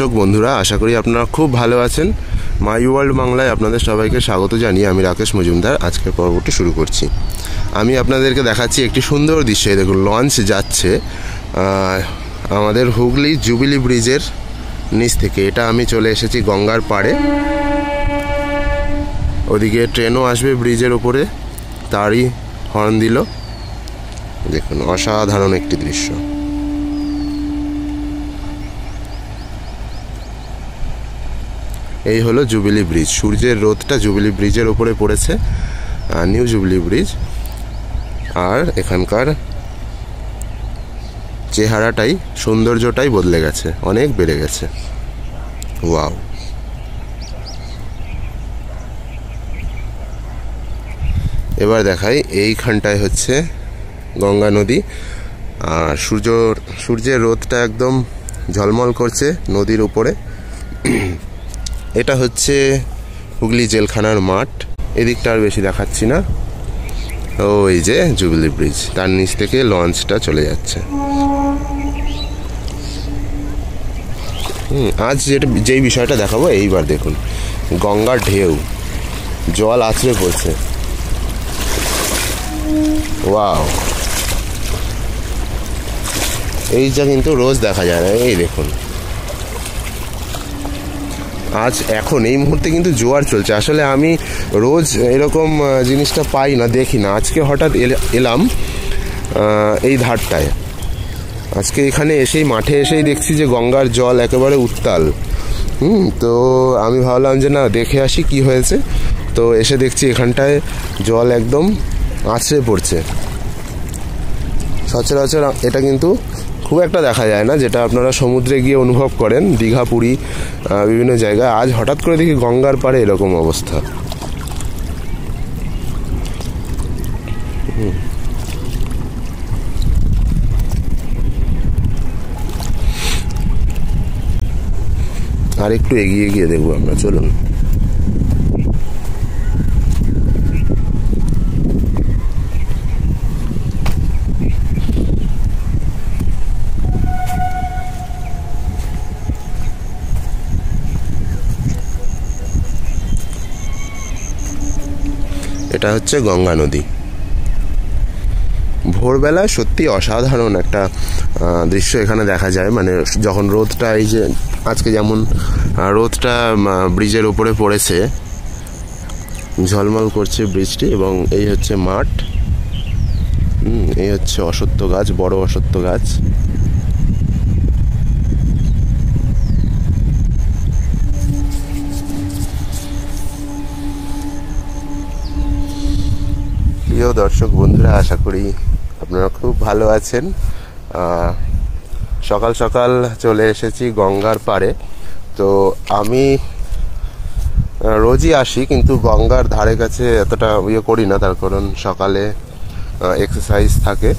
দর্শক বন্ধুরা, আশা করি আপনারা খুব ভালো আছেন। মাই ওয়ার্ল্ড বাংলায় আপনাদের সবাইকে স্বাগত জানিয়ে আমি রাকেশ মজুমদার আজকের পর্বটি শুরু করছি। আমি আপনাদেরকে দেখাচ্ছি একটি সুন্দর দৃশ্য। দেখুন, লঞ্চ যাচ্ছে আমাদের হুগলি জুবিলি ব্রিজের নিচ থেকে। এটা আমি চলে এসেছি গঙ্গার পাড়ে। ওদিকে ট্রেনও আসবে ব্রিজের ওপরে, তারই হর্ন দিল। দেখুন, অসাধারণ একটি দৃশ্য। এই হলো জুবিলি ব্রিজ। সূর্যের রোদটা জুবিলি ব্রিজের ওপরে পড়েছে, নিউ জুবিলি ব্রিজ। আর এখানকার চেহারাটাই, সৌন্দর্যটাই বদলে গেছে, অনেক বেড়ে গেছে। ওয়াও! এবার দেখাই, এইখানটায় হচ্ছে গঙ্গা নদী। আর সূর্যের রোদটা একদম ঝলমল করছে নদীর উপরে। এটা হচ্ছে হুগলি জেলখানার মাঠ। এদিকটা আর বেশি দেখাচ্ছি না। ওই যে জুবিলি ব্রিজ, তার নিচ থেকে লঞ্চটা চলে যাচ্ছে। আজ যেই বিষয়টা দেখাবো, এইবার দেখুন গঙ্গার ঢেউ, জল আছড়ে পড়ছে। ওয়াও! এইটা কিন্তু রোজ দেখা যায় না। এই দেখুন, আজ এখন এই মুহূর্তে কিন্তু জোয়ার চলছে। আসলে আমি রোজ এরকম জিনিসটা পাই না, দেখি না। আজকে হঠাৎ এলাম এই ধারটায়। আজকে এখানে এসেই, মাঠে এসেই দেখছি যে গঙ্গার জল একেবারে উত্তাল। তো আমি ভাবলাম যে না, দেখে আসি কি হয়েছে। তো এসে দেখছি এখানটায় জল একদম আছড়ে পড়ছে। সচরাচর এটা কিন্তু খুব একটা দেখা যায় না, যেটা আপনারা সমুদ্রে গিয়ে অনুভব করেন, দীঘা, পুরী, বিভিন্ন জায়গায়। আজ হঠাৎ করে দেখি গঙ্গার পাড়ে এরকম অবস্থা। আর একটু এগিয়ে গিয়ে দেখবো আমরা, চলুন। এটা হচ্ছে গঙ্গা নদী। ভোরবেলায় সত্যি অসাধারণ একটা দৃশ্য এখানে দেখা যায়। মানে যখন রোদটা, এই যে আজকে যেমন রোদটা ব্রিজের উপরে পড়েছে, ঝলমল করছে ব্রিজটি। এবং এই হচ্ছে মাঠ। এই হচ্ছে অশ্বত্থ গাছ, বড় অশ্বত্থ গাছ। প্রিয় দর্শক বন্ধুরা, আশা করি আপনারা খুব ভালো আছেন। সকাল সকাল চলে এসেছি গঙ্গার পাড়ে। তো আমি রোজই আসি, কিন্তু গঙ্গার ধারে কাছে এতটা করি না, তার কারণ সকালে এক্সারসাইজ থাকে।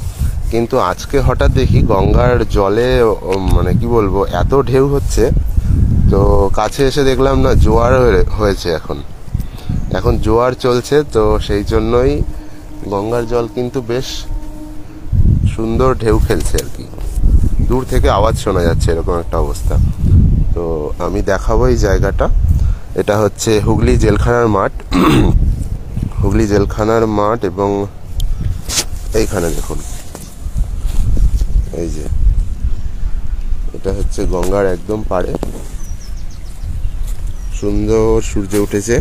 কিন্তু আজকে হঠাৎ দেখি গঙ্গার জলে, মানে কি বলবো, এত ঢেউ হচ্ছে। তো কাছে এসে দেখলাম না, জোয়ার হয়েছে। এখন জোয়ার চলছে। তো সেই জন্যই গঙ্গার জল কিন্তু বেশ সুন্দর ঢেউ খেলছে আর কি। দূর থেকে আওয়াজ শোনা যাচ্ছে, এরকম একটা অবস্থা। তো আমি দেখাবো এই জায়গাটা। এটা হচ্ছে হুগলি জেলখানার মাঠ। হুগলি জেলখানার মাঠ। এবং এইখানে দেখুন, এই যে এটা হচ্ছে গঙ্গার একদম পাড়ে। সুন্দর সূর্য উঠেছে।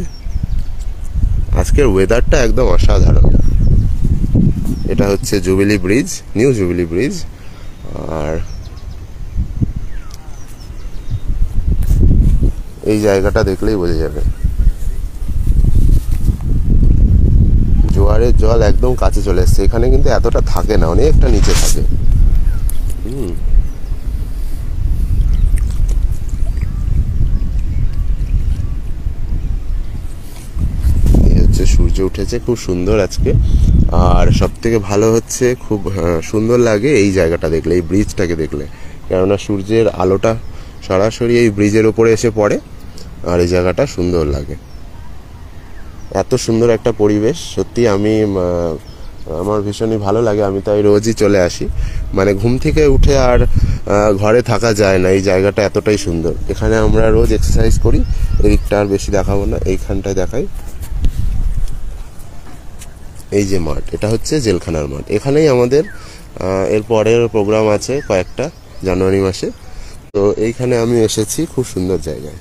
আজকের ওয়েদারটা একদম অসাধারণ। এটা হচ্ছে Jubilee Bridge, New Jubilee Bridge. আর এই জায়গাটা দেখলেই বোঝা যাবে, জোয়ারের জল একদম কাছে চলে এসছে। এখানে কিন্তু এতটা থাকে না, অনেকটা নিচে থাকে। এই হচ্ছে সূর্য উঠেছে, খুব সুন্দর আজকে। আর সব থেকে ভালো হচ্ছে, খুব সুন্দর লাগে এই জায়গাটা দেখলে, এই ব্রিজটাকে দেখলে। কেননা সূর্যের আলোটা সরাসরি এই ব্রিজের ওপরে এসে পড়ে, আর এই জায়গাটা সুন্দর লাগে। এত সুন্দর একটা পরিবেশ, সত্যি আমার ভীষণই ভালো লাগে। আমি তাই রোজই চলে আসি। মানে ঘুম থেকে উঠে আর ঘরে থাকা যায় না, এই জায়গাটা এতটাই সুন্দর। এখানে আমরা রোজ এক্সারসাইজ করি। এদিকটা আর বেশি দেখাবো না, এইখানটায় দেখাই। এই যে মাঠ, এটা হচ্ছে জেলখানার মাঠ। এখানেই আমাদের এর পরের প্রোগ্রাম আছে কয়েকটা, জানুয়ারি মাসে। তো এইখানে আমি এসেছি, খুব সুন্দর জায়গায়,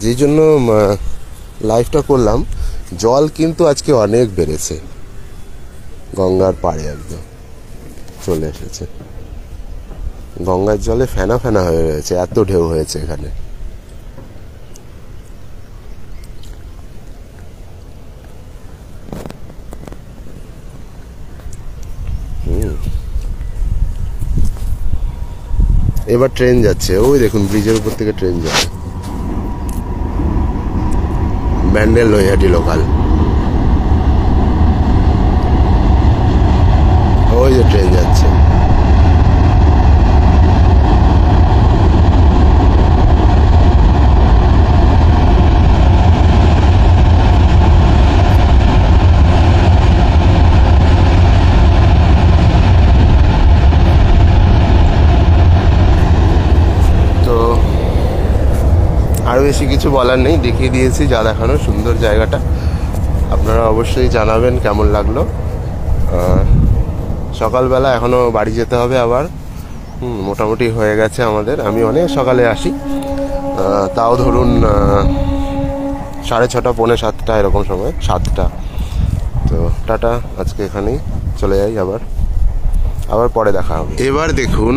যেই জন্য লাইভটা করলাম। জল কিন্তু আজকে অনেক বেড়েছে, গঙ্গার পাড়ে একদম চলে এসেছে। গঙ্গার জলে ফেনা ফেনা হয়ে রয়েছে, এত ঢেউ হয়েছে এখানে। এবার ট্রেন যাচ্ছে, ওই দেখুন ব্রিজের উপর থেকে ট্রেন যাচ্ছে, ব্যান্ডেল নৈহাটি লোকাল। ওই যে ট্রেন যাচ্ছে। আর বেশি কিছু বলার নেই, দেখিয়ে দিয়েছি যা দেখানো। সুন্দর জায়গাটা, আপনারা অবশ্যই জানাবেন কেমন লাগলো। সকালবেলা এখনও বাড়ি যেতে হবে আবার, মোটামুটি হয়ে গেছে আমাদের। আমি অনেক সকালে আসি, তাও ধরুন 6:30 পৌনে 7টা এরকম সময়, 7টা। তো টাটা, আজকে এখানেই চলে যাই, আবার পরে দেখা হবে। এবার দেখুন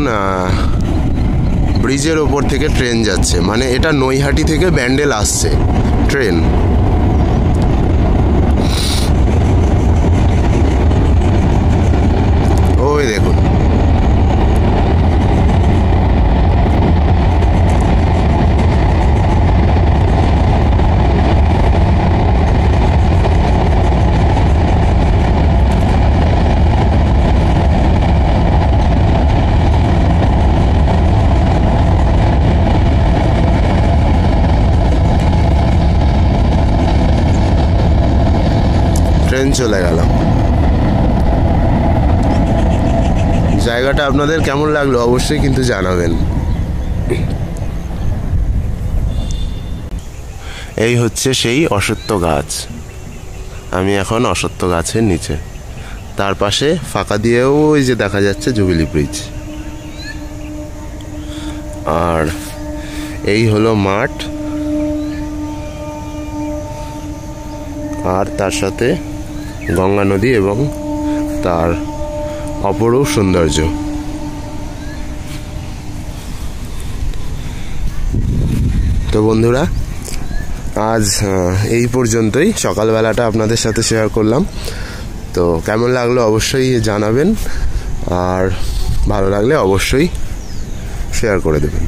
ব্রিজের ওপর থেকে ট্রেন যাচ্ছে, মানে এটা নৈহাটি থেকে ব্যান্ডেল আসছে ট্রেন। ওই দেখুন, ট্রেন চলে গেল। জায়গাটা আপনাদের কেমন লাগলো অবশ্যই কিন্তু জানাবেন। এই হচ্ছে সেই অশ্বত্থ গাছ। আমি এখন অশ্বত্থ গাছের নিচে, তার পাশে ফাঁকা দিয়েও ওই যে দেখা যাচ্ছে জুবিলি ব্রিজ। আর এই হলো মাঠ, আর তার সাথে গঙ্গা নদী এবং তার অপরূপ সৌন্দর্য। তো বন্ধুরা, আজ এই পর্যন্তই। সকালবেলাটা আপনাদের সাথে শেয়ার করলাম। তো কেমন লাগলো অবশ্যই জানাবেন, আর ভালো লাগলে অবশ্যই শেয়ার করে দেবেন।